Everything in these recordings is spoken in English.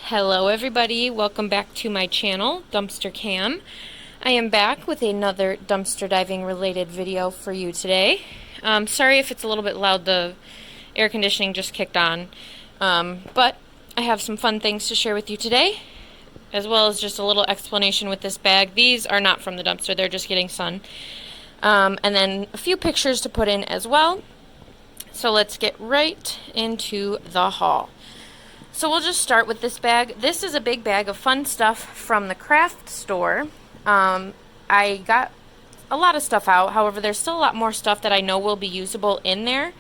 Hello everybody, welcome back to my channel, Dumpster Cam. I am back with another dumpster diving related video for you today. Sorry if it's a little bit loud, the air conditioning just kicked on. But I have some fun things to share with you today, as well as just a little explanation with this bag. These are not from the dumpster, they're just getting sun. And then a few pictures to put in as well. So let's get right into the haul. So we'll just start with this bag. This is a big bag of fun stuff from the craft store. I got a lot of stuff out. However, there's still a lot more stuff that I know will be usable in there.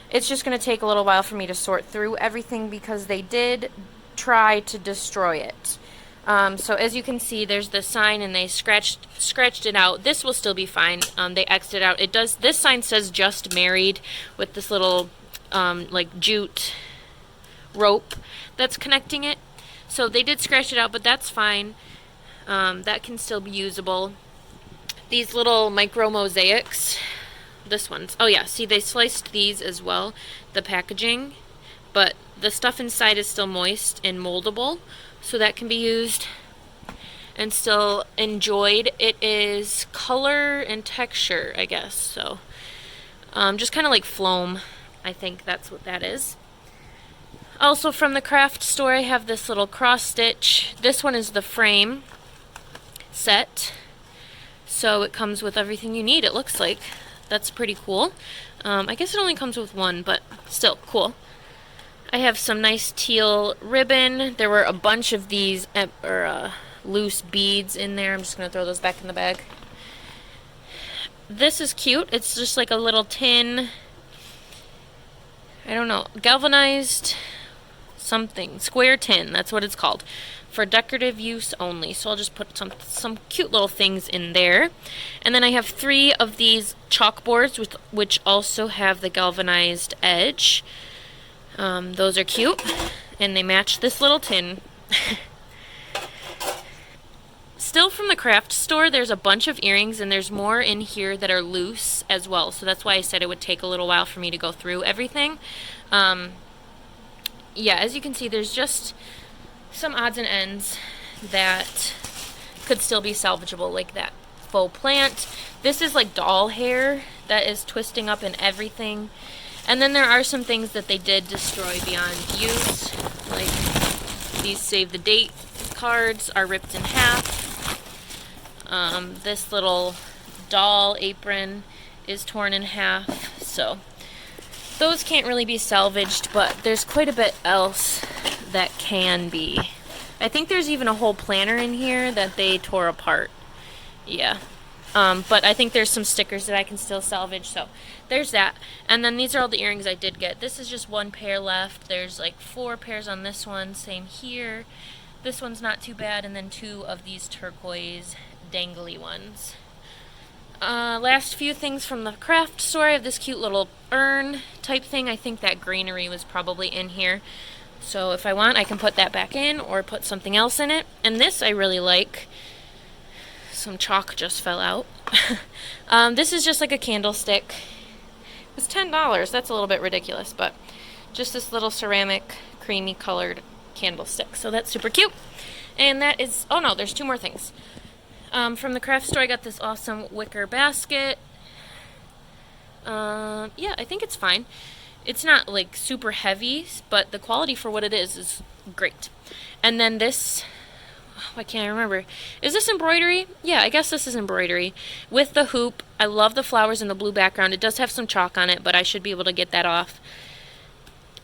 It's just going to take a little while for me to sort through everything because they did try to destroy it. So as you can see, there's the sign and they scratched it out. This will still be fine. They X'd it out. It does. This sign says "just married" with this little like jute rope that's connecting it. So they did scratch it out, but that's fine. That can still be usable. These little micro mosaics, this one's, oh yeah, see they sliced these as well, the packaging, but the stuff inside is still moist and moldable, so that can be used and still enjoyed. It is color and texture, I guess, so just kind of like foam. I think that's what that is. Also from the craft store, I have this little cross stitch. This one is the frame set, so it comes with everything you need, it looks like. That's pretty cool. I guess it only comes with one, but still cool. I have some nice teal ribbon. There were a bunch of these loose beads in there. I'm just going to throw those back in the bag. This is cute. It's just like a little tin, I don't know, galvanized something, square tin, that's what it's called, for decorative use only. So I'll just put some cute little things in there. And then I have 3 of these chalkboards which also have the galvanized edge. Those are cute and they match this little tin. Still from the craft store, there's a bunch of earrings, and there's more in here that are loose as well, so that's why I said it would take a little while for me to go through everything. Yeah, as you can see, there's just some odds and ends that could still be salvageable, like that faux plant. This is like doll hair that is twisting up and everything. And then there are some things that they did destroy beyond use, like these save the date cards are ripped in half. This little doll apron is torn in half, so those can't really be salvaged, but there's quite a bit else that can be. I think there's even a whole planner in here that they tore apart. Yeah. But I think there's some stickers that I can still salvage, so there's that. And then these are all the earrings I did get. This is just 1 pair left. There's like 4 pairs on this one, same here. This one's not too bad, and then 2 of these turquoise dangly ones. Last few things from the craft store. I have this cute little urn type thing. I think that greenery was probably in here. So if I want, I can put that back in or put something else in it. And this I really like. Some chalk just fell out. This is just like a candlestick. It's $10. That's a little bit ridiculous, but just this little ceramic creamy colored candlestick. So that's super cute. And that is, oh no, there's 2 more things. From the craft store, I got this awesome wicker basket. Yeah, I think it's fine. It's not like super heavy, but the quality for what it is great. And then this, I can't remember. Is this embroidery? Yeah, I guess this is embroidery. With the hoop, I love the flowers in the blue background. It does have some chalk on it, but I should be able to get that off.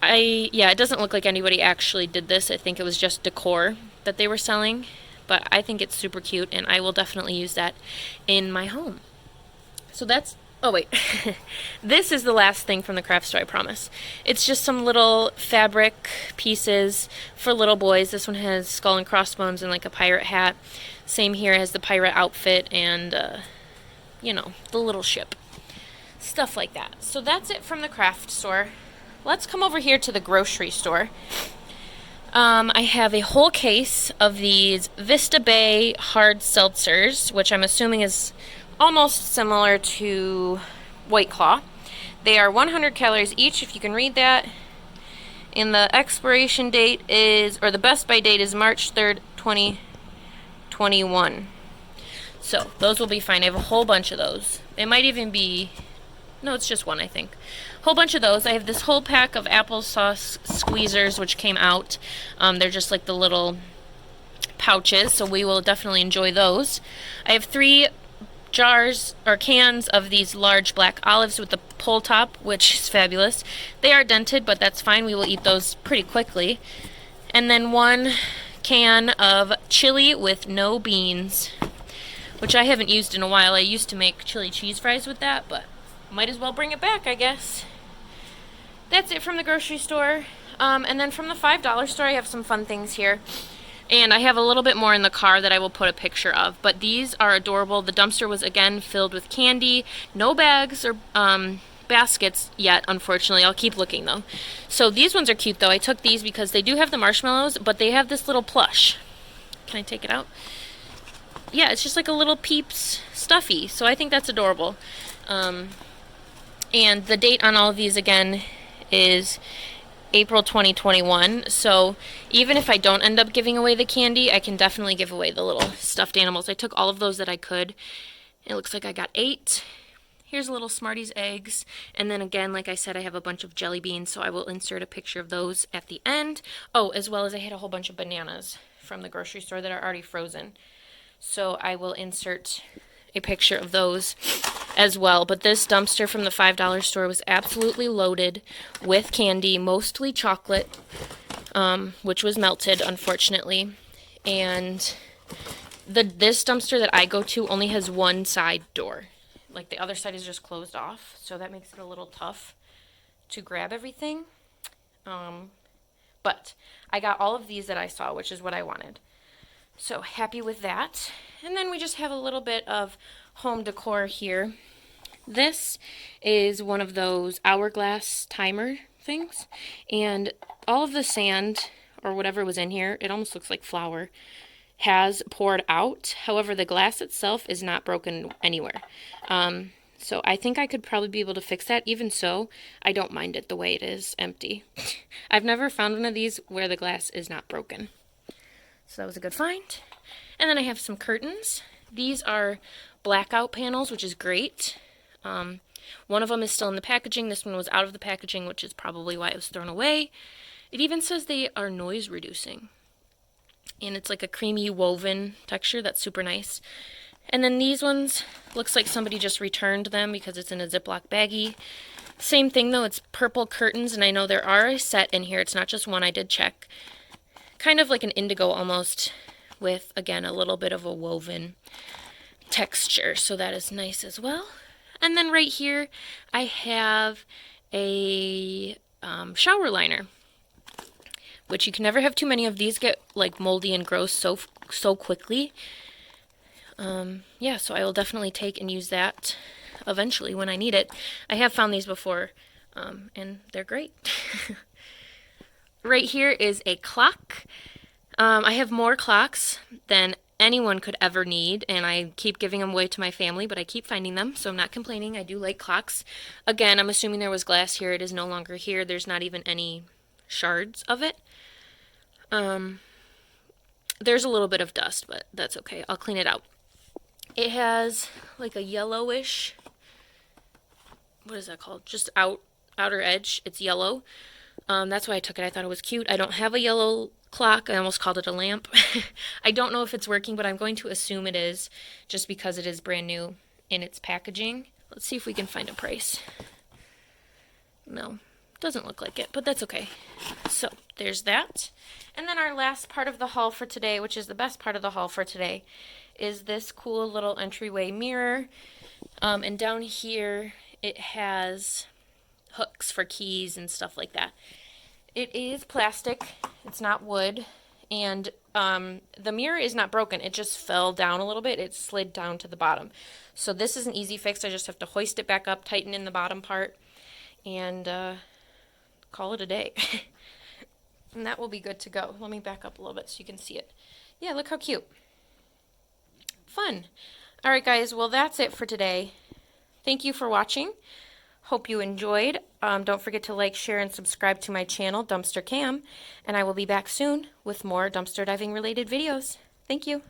Yeah, it doesn't look like anybody actually did this. I think it was just decor that they were selling. But I think it's super cute, and I will definitely use that in my home. So that's, oh wait, this is the last thing from the craft store, I promise. It's just some little fabric pieces for little boys. This one has skull and crossbones and like a pirate hat. Same here, has the pirate outfit and, you know, the little ship. Stuff like that. So that's it from the craft store. Let's come over here to the grocery store. I have a whole case of these Vista Bay hard seltzers, which I'm assuming is almost similar to White Claw. They are 100 calories each, if you can read that. And the expiration date is, or the best by date is March 3rd, 2021. So those will be fine. I have a whole bunch of those. It might even be, no, it's just one, I think. Whole bunch of those. I have this whole pack of applesauce squeezers, which came out. They're just like the little pouches, so we will definitely enjoy those. I have 3 jars or cans of these large black olives with the pull top, which is fabulous. They are dented, but that's fine. We will eat those pretty quickly. And then 1 can of chili with no beans, which I haven't used in a while. I used to make chili cheese fries with that, but might as well bring it back, I guess. That's it from the grocery store. And then from the $5 store, I have some fun things here. And I have a little bit more in the car that I will put a picture of. But these are adorable. The dumpster was, again, filled with candy. No bags or baskets yet, unfortunately. I'll keep looking, though. So these ones are cute, though. I took these because they do have the marshmallows, but they have this little plush. Can I take it out? Yeah, it's just like a little Peeps stuffy. So I think that's adorable. And the date on all of these, again, is April 2021, so even if I don't end up giving away the candy, I can definitely give away the little stuffed animals. I took all of those that I could. It looks like I got 8. Here's little Smarties eggs, and then again, like I said, I have a bunch of jelly beans, so I will insert a picture of those at the end. Oh, as well as I had a whole bunch of bananas from the grocery store that are already frozen, so I will insert a picture of those as well. But this dumpster from the $5 store was absolutely loaded with candy, mostly chocolate, which was melted, unfortunately. And this dumpster that I go to only has one side door. Like, the other side is just closed off, so that makes it a little tough to grab everything. But I got all of these that I saw, which is what I wanted. So happy with that. And then we just have a little bit of home decor here. This is one of those hourglass timer things, and all of the sand or whatever was in here, it almost looks like flour, has poured out. However, the glass itself is not broken anywhere. So I think I could probably be able to fix that. Even so, I don't mind it the way it is empty. I've never found one of these where the glass is not broken. So that was a good find. And then I have some curtains. These are blackout panels, which is great. One of them is still in the packaging. This one was out of the packaging, which is probably why it was thrown away. It even says they are noise reducing. And it's like a creamy woven texture that's super nice. And then these ones, looks like somebody just returned them because it's in a Ziploc baggie. Same thing though, it's purple curtains, and I know there are a set in here. It's not just one, I did check. Kind of like an indigo almost, with, again, a little bit of a woven texture, so that is nice as well. And then right here, I have a shower liner, which you can never have too many of. These get like moldy and gross so quickly. Yeah, so I will definitely take and use that eventually when I need it. I have found these before, and they're great. Right here is a clock. I have more clocks than anyone could ever need, and I keep giving them away to my family, but I keep finding them, so I'm not complaining. I do like clocks. Again, I'm assuming there was glass here. It is no longer here. There's not even any shards of it. There's a little bit of dust, but that's okay. I'll clean it out. It has like a yellowish, what is that called? Just outer edge. It's yellow. That's why I took it. I thought it was cute. I don't have a yellow clock. I almost called it a lamp. I don't know if it's working, but I'm going to assume it is, just because it is brand new in its packaging. Let's see if we can find a price. No, doesn't look like it, but that's okay. So there's that. And then our last part of the haul for today, which is the best part of the haul for today, is this cool little entryway mirror. And down here it has hooks for keys and stuff like that. It is plastic, it's not wood, and the mirror is not broken. It just fell down a little bit. It slid down to the bottom. So this is an easy fix. I just have to hoist it back up, tighten in the bottom part, and call it a day. And that will be good to go. Let me back up a little bit so you can see it. Yeah, look how cute. Fun. Alright guys, well that's it for today. Thank you for watching. Hope you enjoyed. Don't forget to like, share, and subscribe to my channel, Dumpster Cam, and I will be back soon with more dumpster diving related videos. Thank you.